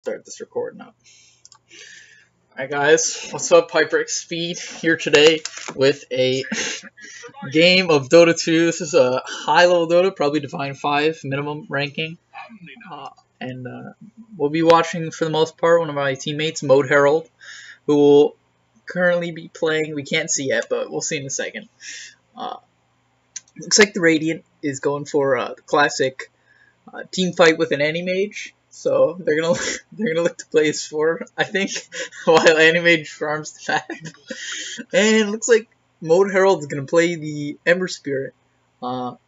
Start this recording up. Alright guys, what's up? Piper Speed here today with a game of Dota 2. This is a high level Dota, probably Divine 5 minimum ranking. And we'll be watching for the most part one of my teammates, Mode Herald, who will currently be playing. We can't see yet, but we'll see in a second. Looks like the Radiant is going for the classic team fight with an Animage. So they're gonna look to play as 4, I think, while Animage farms the map. And it looks like Mode Herald is gonna play the Ember Spirit. Not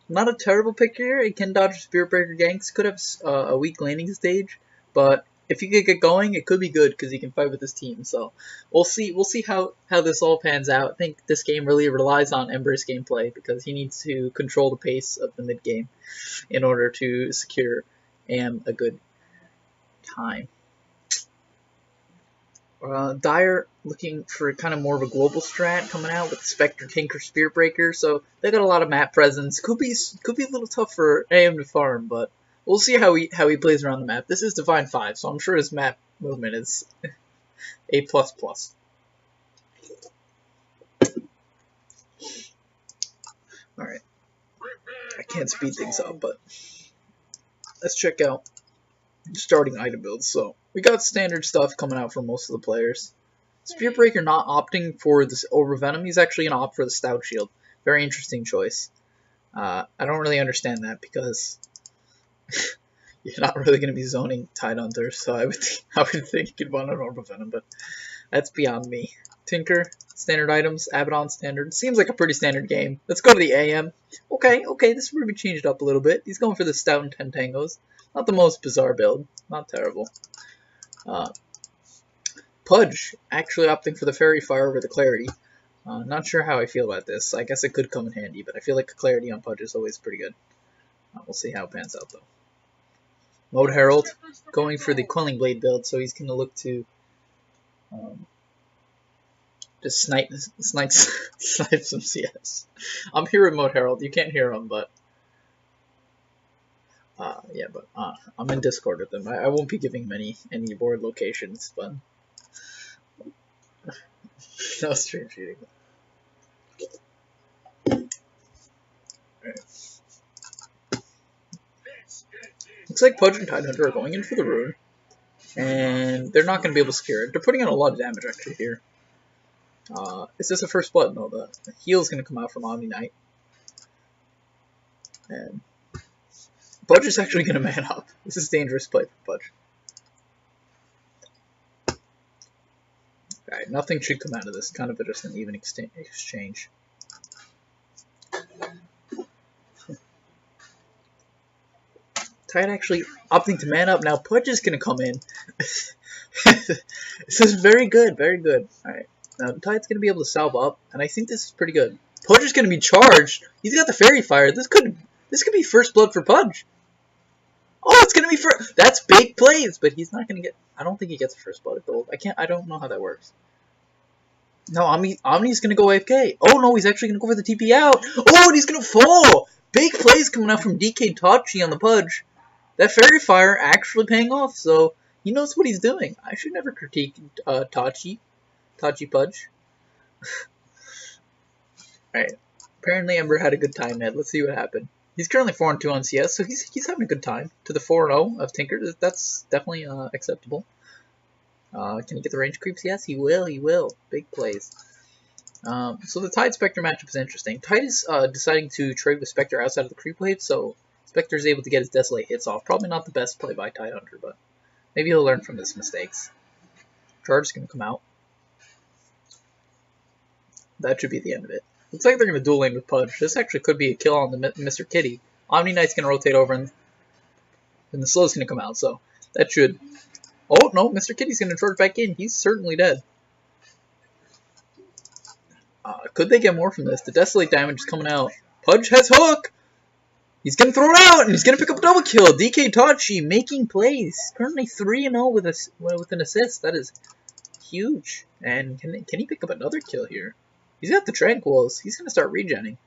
a terrible pick here. It can dodge Spirit Breaker ganks. Could have a weak landing stage, but if you could get going, it could be good because he can fight with his team. So we'll see. We'll see how this all pans out. I think this game really relies on Ember's gameplay because he needs to control the pace of the mid game in order to secure a good time. Dire looking for kind of more of a global strat coming out with Spectre, Tinker, Spirit Breaker. So they got a lot of map presence. Could be a little tough for AM to farm, but we'll see how he plays around the map. This is Divine 5, so I'm sure his map movement is A++. Alright. I can't speed things up, but let's check out starting item builds. So we got standard stuff coming out for most of the players. Spirit Breaker not opting for this over Venom. He's actually going to opt for the Stout Shield. Very interesting choice. I don't really understand that because you're not really going to be zoning Tidehunter, so I would think you'd want an Orb of Venom, but that's beyond me. Tinker, standard items, Abaddon standard. Seems like a pretty standard game. Let's go to the AM. Okay, this will be changed up a little bit. He's going for the Stout and 10 Tangos. Not the most bizarre build. Not terrible. Pudge, actually opting for the Fairy Fire over the Clarity. Not sure how I feel about this. I guess it could come in handy, but I feel like Clarity on Pudge is always pretty good. We'll see how it pans out, though. Mode Herald, going for the Quelling Blade build, so he's going to look to just snipe some CS. I'm here with Mode Herald. You can't hear him, but I'm in Discord with him. I won't be giving him any board locations, but no stream shooting. Right. Looks like Pudge and Tidehunter are going in for the rune, and they're not going to be able to secure it. They're putting in a lot of damage actually here. Is this a first blood? No, the heal's going to come out from Omni Knight. And Pudge is actually going to man up. This is dangerous play for Pudge. Alright, nothing should come out of this. Kind of just an even exchange. Tide actually opting to man up. Now Pudge is going to come in. This is very good, very good. Alright, now Tide's going to be able to salve up, and I think this is pretty good. Pudge is going to be charged. He's got the Fairy Fire. This could be first blood for Pudge. Oh, it's going to be that's big plays, but he's not going to get. I don't think he gets the first blood at gold. I don't know how that works. No, Omni's going to go AFK. Oh no, he's actually going to go for the TP out. Oh, and he's going to fall. Big plays coming out from DK Tachi on the Pudge. That Fairy Fire actually paying off, so he knows what he's doing. I should never critique Tachi Pudge. Alright, apparently Ember had a good time, Ed. Let's see what happened. He's currently 4-2 on CS, so he's having a good time. To the 4-0 of Tinker, that's definitely acceptable. Can he get the range creeps? Yes, he will. Big plays. So the Tide Spectre matchup is interesting. Tide is deciding to trade with Spectre outside of the creep wave, so Spectre is able to get his Desolate hits off. Probably not the best play by Tidehunter, but maybe he'll learn from his mistakes. Charge is going to come out. That should be the end of it. Looks like they're going to dual lane with Pudge. This actually could be a kill on the Mr. Kitty. Omni Knight's going to rotate over, and the slow's going to come out, so that should... Oh, no, Mr. Kitty's going to charge back in. He's certainly dead. Could they get more from this? The Desolate damage is coming out. Pudge has hook! He's going to throw it out, and he's going to pick up a double kill. DK Tachi making plays. Currently 3-0 with an assist. That is huge. And can he pick up another kill here? He's got the Tranquils. He's going to start regenning.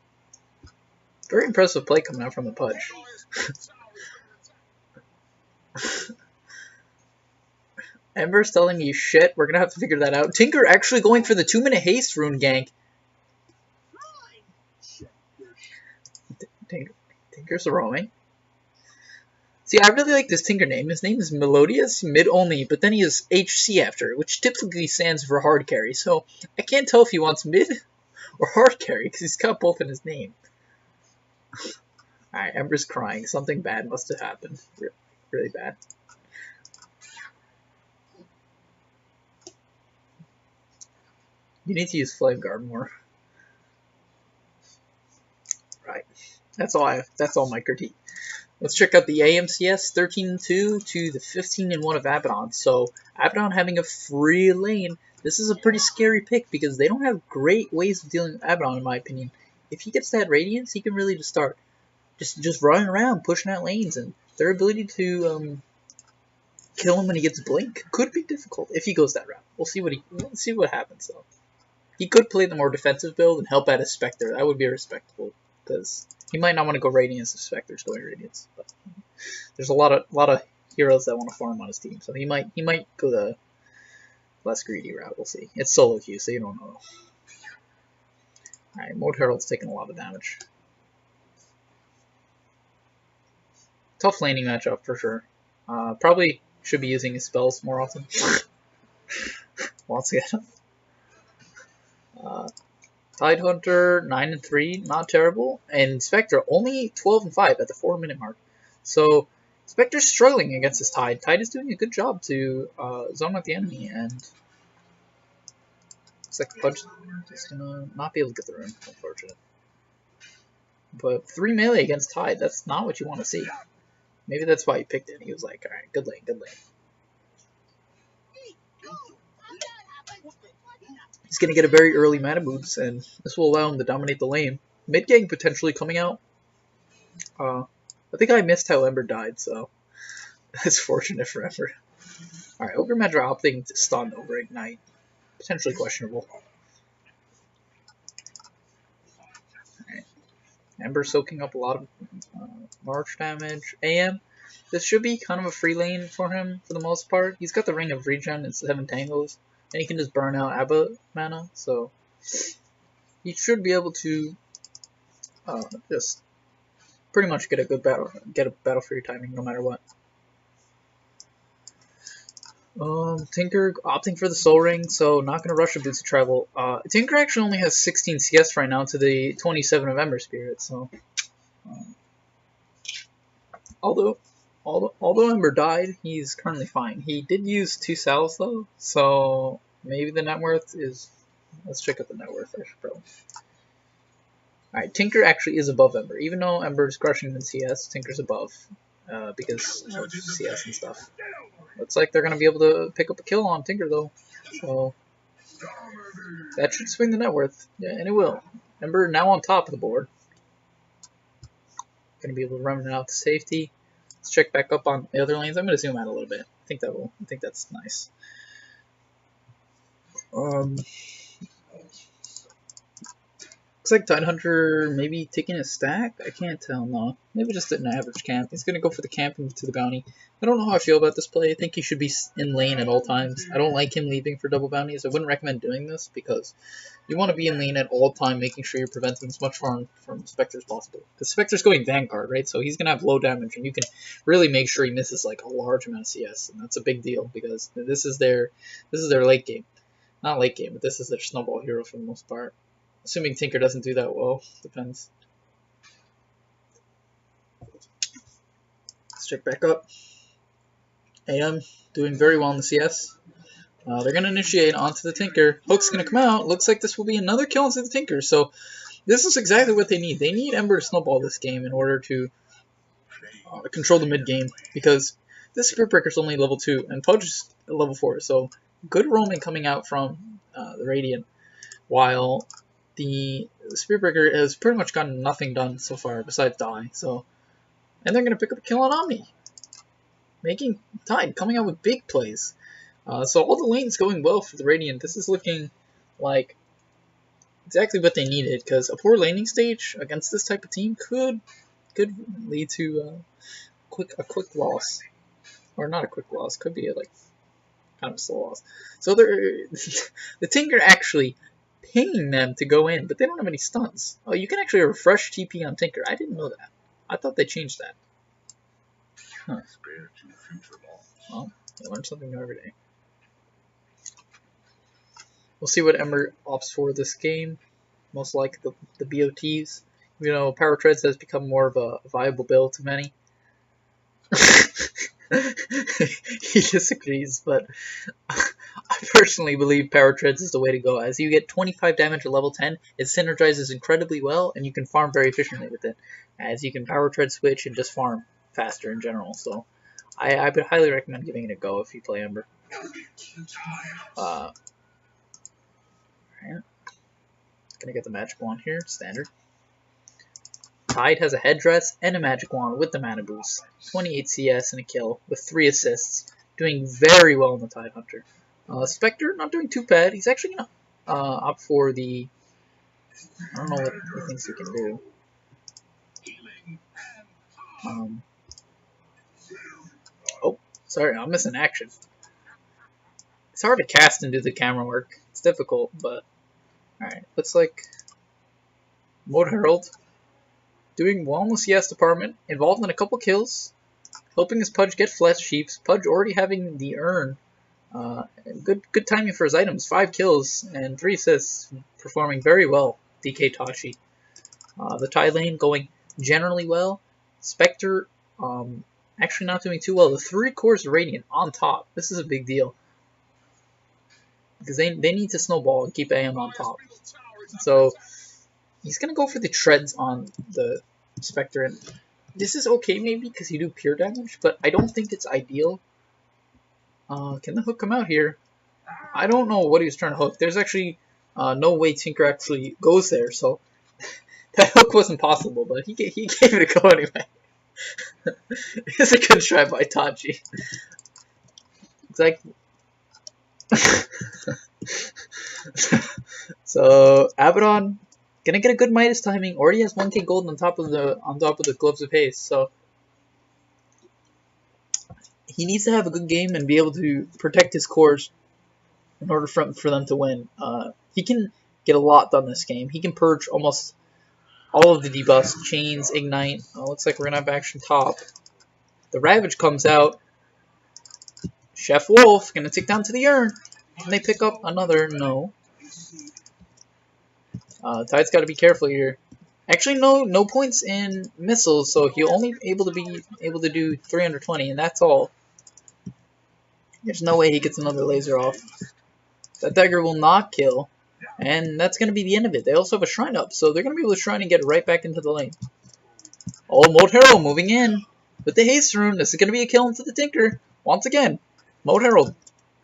Very impressive play coming out from the Pudge. Ember's telling me shit. We're gonna have to figure that out. Tinker actually going for the 2-minute haste rune gank. Tinker's roaming. See, I really like this Tinker name. His name is Melodious, mid-only, but then he has HC after it, which typically stands for hard carry. So I can't tell if he wants mid or hard carry, because he's got both in his name. Alright, Ember's crying. Something bad must have happened. Really bad. You need to use Flame Guard more. Right. That's all my critique. Let's check out the AMCS 13-2 to the 15-1 of Abaddon. So Abaddon having a free lane. This is a pretty scary pick because they don't have great ways of dealing with Abaddon, in my opinion. If he gets that Radiance, he can really just start just running around, pushing out lanes, and their ability to kill him when he gets Blink could be difficult if he goes that route. We'll see what happens though. He could play the more defensive build and help out his Spectre. That would be respectable because he might not want to go Radiance if Spectre's going Radiance. But there's a lot of heroes that want to farm on his team, so he might go the less greedy route. We'll see. It's solo queue, so you don't know. Alright, Mode Herald's taking a lot of damage. Tough laning matchup for sure. Probably should be using his spells more often. Once again. Tidehunter 9-3, not terrible, and Spectre only 12-5 at the 4-minute mark. So Spectre's struggling against his Tide. Tide is doing a good job to zone out the enemy, and looks like Pudge is gonna not be able to get the rune, unfortunate. But 3 melee against Tide, that's not what you want to see. Maybe that's why he picked it. He was like, alright, good lane, good lane. He's going to get a very early mana boost, and this will allow him to dominate the lane. Mid gang potentially coming out. I think I missed how Ember died, so that's fortunate for Ember. Alright, Ogre Medra opting to stun over Ignite. Potentially questionable. Alright. Ember soaking up a lot of March damage. AM, this should be kind of a free lane for him for the most part. He's got the Ring of Regen and 7 Tangles. And he can just burn out Abba mana, so he should be able to just pretty much get a good battle, for your timing no matter what. Tinker opting for the Soul Ring, so not going to rush a Boots of Travel. Tinker actually only has 16 CS right now to the 27 of Ember Spirit, so although Ember died, he's currently fine. He did use 2 cells though, so maybe the net worth is... Let's check out the net worth, I should probably. Alright, Tinker actually is above Ember. Even though Ember is crushing him in CS, Tinker's above because of CS and stuff. Looks like they're going to be able to pick up a kill on Tinker though, so that should swing the net worth. Yeah, and it will. Ember now on top of the board. Going to be able to run it out to safety. Let's check back up on the other lanes. I'm going to zoom out a little bit. I think that's nice. Looks like Tidehunter maybe taking a stack. I can't tell. No, maybe just an average camp. He's going to go for the camp and move to the bounty. I don't know how I feel about this play. I think he should be in lane at all times. I don't like him leaving for double bounties. I wouldn't recommend doing this because you want to be in lane at all time, making sure you're preventing as much harm from Spectre as possible. Because Spectre's going Vanguard, right? So he's going to have low damage, and you can really make sure he misses like a large amount of CS, and that's a big deal because this is their late game. Not late game, but this is their snowball hero for the most part. Assuming Tinker doesn't do that well. Depends. Let's check back up. AM doing very well in the CS. They're going to initiate onto the Tinker. Hook's going to come out. Looks like this will be another kill onto the Tinker. So this is exactly what they need. They need Ember to snowball this game in order to control the mid game. Because this Spirit Breaker's only level 2 and Pudge is level 4. So good roaming coming out from the Radiant. While the Spirit Breaker has pretty much gotten nothing done so far besides die. So, and they're going to pick up a kill on Omni. Making Tide coming out with big plays. So all the lanes going well for the Radiant. This is looking like exactly what they needed, because a poor laning stage against this type of team could lead to a quick loss, or not a quick loss. Could be like kind of slow loss. So they're the Tinker actually pinging them to go in, but they don't have any stuns. Oh, you can actually refresh TP on Tinker. I didn't know that. I thought they changed that. Huh. Well, I learn something new every day. We'll see what Ember opts for this game. Most likely the BOTs. You know, Power Treads has become more of a viable build to many. He disagrees, but I personally believe Power Treads is the way to go. As you get 25 damage at level 10, it synergizes incredibly well, and you can farm very efficiently with it. As you can Power Tread switch and just farm faster in general. So I would highly recommend giving it a go if you play Ember. Right. Gonna get the magic wand here, standard. Tide has a headdress and a magic wand with the mana boost. 28 CS and a kill with 3 assists. Doing very well in the Tide Hunter. Spectre, not doing too bad. He's actually gonna opt for the... I don't know what he thinks he can do. Oh, sorry, I'm missing action. It's hard to cast and do the camera work. It's difficult, but... Alright, looks like... Mode Herald. Doing well in the CS department, involved in a couple kills, helping his Pudge get flesh sheeps. Pudge already having the urn. Good timing for his items. 5 kills and 3 assists, performing very well. DK Tachi. The Tide lane going generally well. Spectre actually not doing too well. The 3 cores Radiant on top. This is a big deal. Because they need to snowball and keep AM on top. So he's going to go for the treads on the Spectre. And this is okay maybe because you do pure damage, but I don't think it's ideal. Can the hook come out here? I don't know what he was trying to hook. There's actually no way Tinker actually goes there, so that hook wasn't possible, but he gave it a go anyway. It's a good try by Tachi. Exactly. So Abaddon gonna get a good Midas timing. Already has 1k gold on top of the Gloves of Haste, so he needs to have a good game and be able to protect his cores in order for them to win. He can get a lot done this game. He can purge almost all of the debuffs, chains, ignite. Looks like we're gonna have action top. The Ravage comes out. Chef Wolf gonna take down to the urn. Can they pick up another? No. Tide's got to be careful here. Actually, no points in missiles, so he'll only able to do 320, and that's all. There's no way he gets another laser off. That dagger will not kill, and that's going to be the end of it. They also have a shrine up, so they're going to be able to shrine and get right back into the lane. Oh, Mode Herald moving in with the haste rune. This is going to be a kill into the Tinker once again. Mode Herald,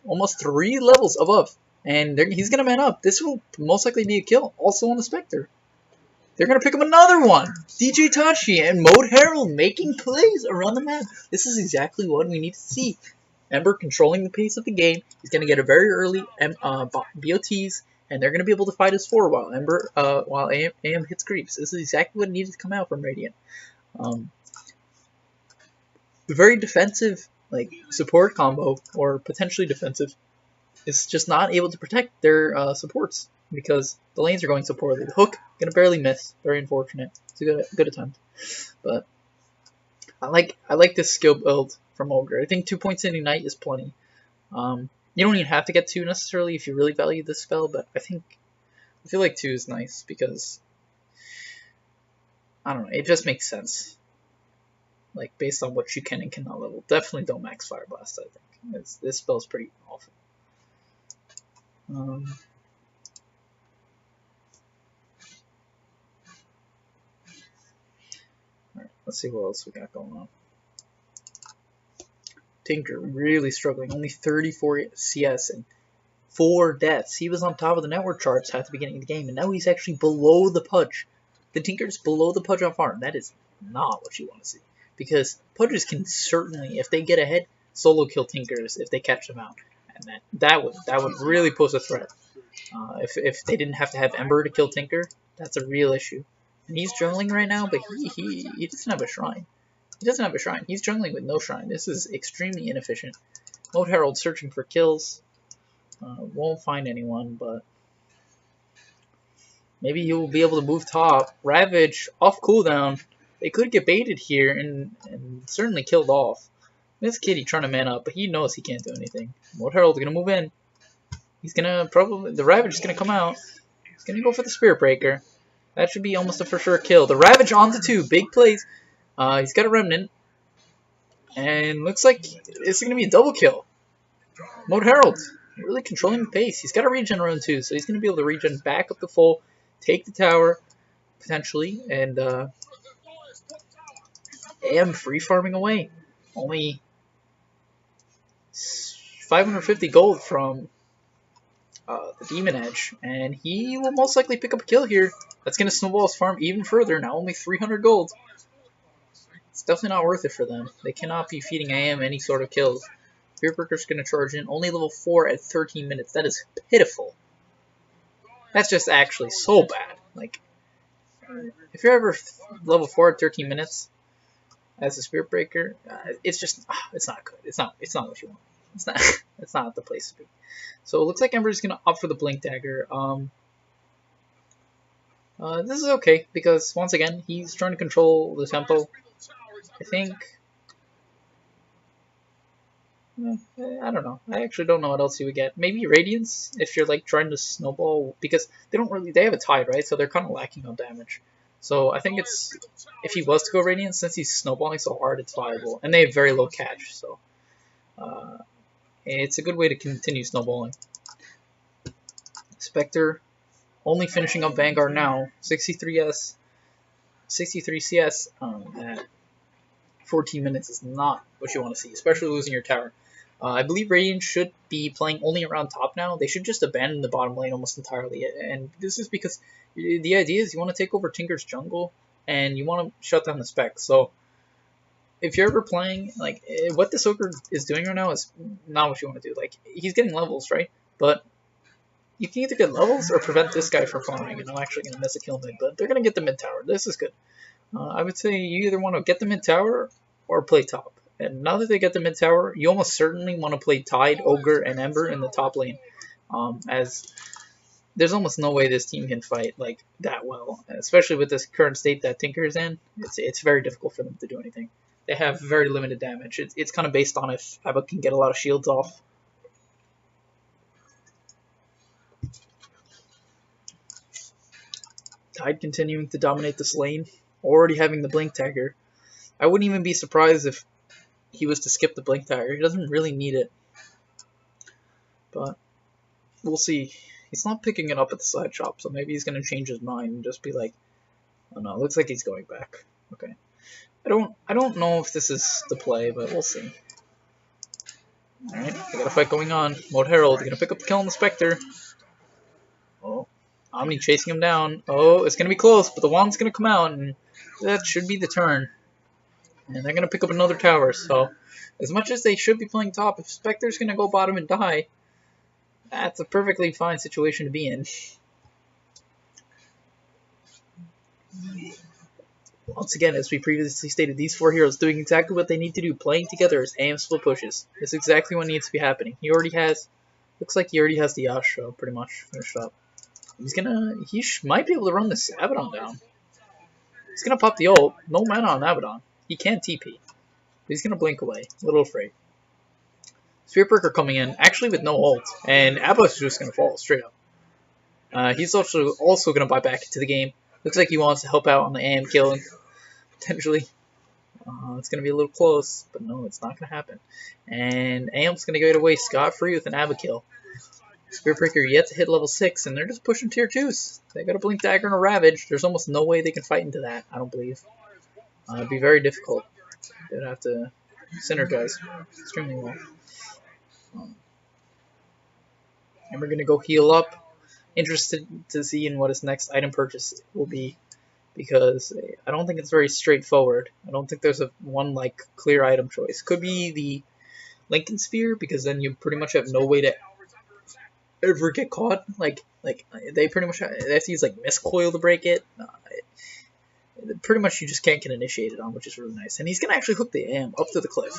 almost 3 levels above. And he's going to man up. This will most likely be a kill. Also on the Spectre. They're going to pick up another one. DJ Tachi and Mode Herald making plays around the map. This is exactly what we need to see. Ember controlling the pace of the game. He's going to get a very early BOTs. And they're going to be able to fight his 4 while AM hits creeps. This is exactly what needed to come out from Radiant. Very defensive support combo. Or potentially defensive. Is just not able to protect their supports because the lanes are going so poorly. The hook gonna barely miss. Very unfortunate. It's a good attempt, but I like this skill build from Ogre. I think 2 points in Ignite is plenty. You don't even have to get 2 necessarily if you really value this spell, but I feel like 2 is nice because I don't know. It just makes sense. Like based on what you can and cannot level. Definitely don't max Fire Blast. I think this spell's pretty awful. Alright, let's see what else we got going on. Tinker really struggling, only 34 CS and 4 deaths. He was on top of the network charts at the beginning of the game, and now he's actually below the Pudge. The Tinker's below the Pudge on farm. That is not what you want to see, because Pudges can certainly, if they get ahead, solo kill Tinkers if they catch them out. And that would really pose a threat. If they didn't have to have Ember to kill Tinker, that's a real issue. And he's jungling right now, but he doesn't have a shrine. He doesn't have a shrine. He's jungling with no shrine. This is extremely inefficient. Lord Herald searching for kills. Won't find anyone, but maybe he'll be able to move top. Ravage off cooldown. They could get baited here and certainly killed off. This Kitty trying to man up, but he knows he can't do anything. Lord Herald's gonna move in. He's gonna probably, the Ravage is gonna come out. He's gonna go for the Spirit Breaker. That should be almost a for sure kill. The Ravage onto 2, big plays. He's got a Remnant, and looks like it's gonna be a double kill. Lord Herald really controlling the pace. He's got a regen rune too, so he's gonna be able to regen back up the full, take the tower potentially, and AM free farming away. Only 550 gold from the Demon Edge, and he will most likely pick up a kill here. That's going to snowball his farm even further. Now only 300 gold. It's definitely not worth it for them. They cannot be feeding AM any sort of kills. Spearbreaker's going to charge in. Only level 4 at 13 minutes. That is pitiful. That's just actually so bad. Like, if you're ever level 4 at 13 minutes as a Spearbreaker, it's just, it's not good. It's not what you want. It's not the place to be. So it looks like Ember's gonna opt for the Blink Dagger. This is okay because once again he's trying to control the tempo. I think. I don't know. I actually don't know what else you would get. Maybe Radiance if you're like trying to snowball, because they have a tide, right? So they're kind of lacking on damage. So I think it's, if he was to go Radiance, since he's snowballing so hard, it's viable, and they have very low catch. So. It's a good way to continue snowballing. Spectre only finishing up Vanguard now. 63 CS at 14 minutes is not what you want to see, especially losing your tower. I believe Radiant should be playing only around top now. They should just abandon the bottom lane almost entirely. And this is because the idea is you want to take over Tinker's jungle and you want to shut down the spec. So if you're ever playing, like, what this Ogre is doing right now is not what you want to do. Like, he's getting levels, right? But you can either get levels or prevent this guy from farming, and I'm actually going to miss a kill mid, but they're going to get the mid tower. This is good. I would say you either want to get the mid tower or play top. And now that they get the mid tower, you almost certainly want to play Tide, Ogre, and Ember in the top lane, as there's almost no way this team can fight like that well, especially with this current state that Tinker is in. It's very difficult for them to do anything. They have very limited damage. It's kind of based on if Abba can get a lot of shields off. Tide continuing to dominate this lane. Already having the Blink Dagger. I wouldn't even be surprised if he was to skip the Blink Dagger. He doesn't really need it. But we'll see. He's not picking it up at the side shop, so maybe he's going to change his mind and just be like, oh no, it looks like he's going back. Okay. I don't know if this is the play, but we'll see. Alright, they got a fight going on. Lord Herald gonna pick up the kill on the Spectre. Oh, Omni chasing him down. Oh, it's gonna be close, but the wand's gonna come out, and that should be the turn. And they're gonna pick up another tower, so as much as they should be playing top, if Spectre's gonna go bottom and die, that's a perfectly fine situation to be in. Once again, as we previously stated, these 4 heroes doing exactly what they need to do, playing together as AM split pushes. It's exactly what needs to be happening. He already has, looks like he already has the Yasha pretty much finished up. He might be able to run this Abaddon down. He's gonna pop the ult. No mana on Abaddon. He can't TP. He's gonna blink away. A little afraid. Spearbreaker coming in, actually with no ult, and Abba's just gonna fall straight up. He's also gonna buy back into the game. Looks like he wants to help out on the AM killing, potentially. It's going to be a little close, but no, it's not going to happen. And AM's going to get away scot-free with an Abba kill. Spearbreaker yet to hit level 6, and they're just pushing tier 2s. They got a Blink Dagger and a Ravage. There's almost no way they can fight into that, I don't believe. It'd be very difficult. They'd have to synergize extremely well. And we're going to go heal up. Interested to see in what his next item purchase will be, because I don't think it's very straightforward. I don't think there's one like clear item choice. Could be the Lincoln Sphere, because then you pretty much have no way to ever get caught. Like they pretty much they have to use like Mist Coil to break it. Pretty much you just can't get initiated on, which is really nice. And he's gonna actually hook the AM up to the cliff.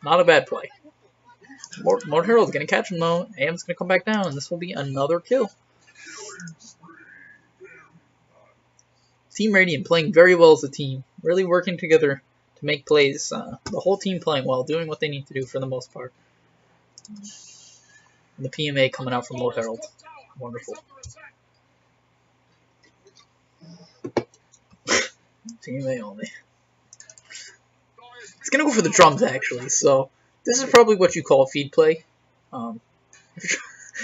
Not a bad play. More Herald's gonna catch him though. AM's gonna come back down, and this will be another kill. Team Radiant playing very well as a team, really working together to make plays. The whole team playing well, doing what they need to do for the most part. And the PMA coming out from Lord Herald. Wonderful. PMA only. He's gonna go for the drums actually, so this is probably what you call a feed play.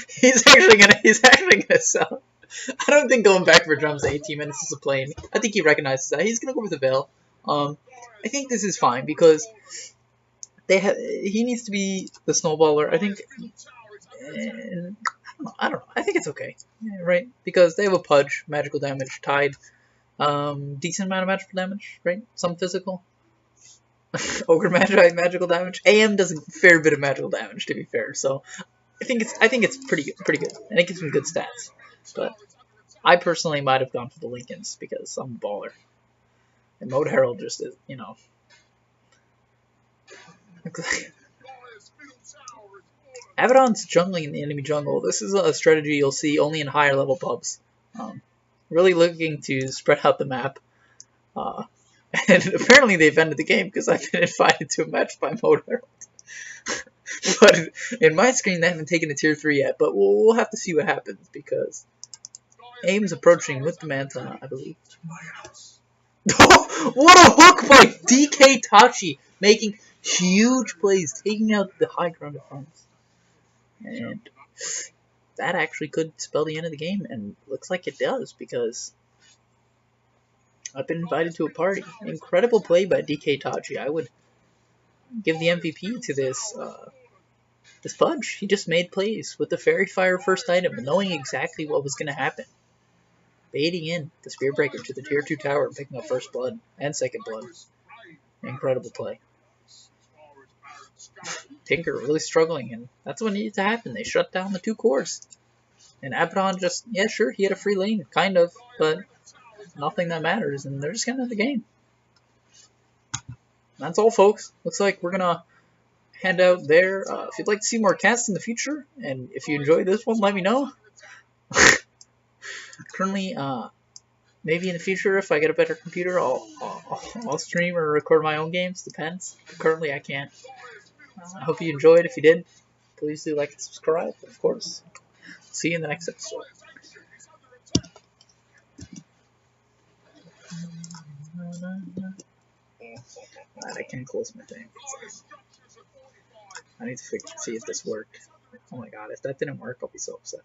He's actually gonna sell. I don't think going back for drums 18 minutes is a play. I think he recognizes that. He's gonna go for the veil. I think this is fine because he needs to be the snowballer. I think. I don't know. I think it's okay, right? Because they have a pudge, magical damage, tied, decent amount of magical damage, right? Some physical. Ogre magical damage. AM does a fair bit of magical damage, to be fair. So I think it's pretty good, and it gives him good stats. But I personally might have gone for the Lincolns because I'm a baller, and Mode Herald just is, you know. Abaddon's jungling in the enemy jungle. This is a strategy you'll see only in higher level pubs. Really looking to spread out the map. And apparently they've ended the game because I've been invited to a match by Mode Herald. But in my screen they haven't taken a tier 3 yet, but we'll have to see what happens because AIM's approaching with the Manta, I believe. What a hook by DK Tachi, making huge plays, taking out the high ground defense. And that actually could spell the end of the game, and looks like it does because I've been invited to a party. Incredible play by DK Tachi. I would give the MVP to this pudge. He just made plays with the Fairy Fire first item, knowing exactly what was going to happen. Baiting in the Spear Breaker to the tier 2 tower and picking up first blood and second blood. Incredible play. Tinker really struggling, and that's what needed to happen. They shut down the 2 cores. And Abaddon just, yeah, sure, he had a free lane, kind of, but nothing that matters, and they're just getting into the game. That's all, folks. Looks like we're going to hand out there. If you'd like to see more casts in the future, and if you enjoyed this one, let me know. Currently, maybe in the future, if I get a better computer, I'll stream or record my own games. Depends. But currently, I can't. I hope you enjoyed. If you did, please do like and subscribe. Of course, see you in the next episode. Glad I can't close my thing. I need to see if this worked. Oh my god, if that didn't work, I'll be so upset.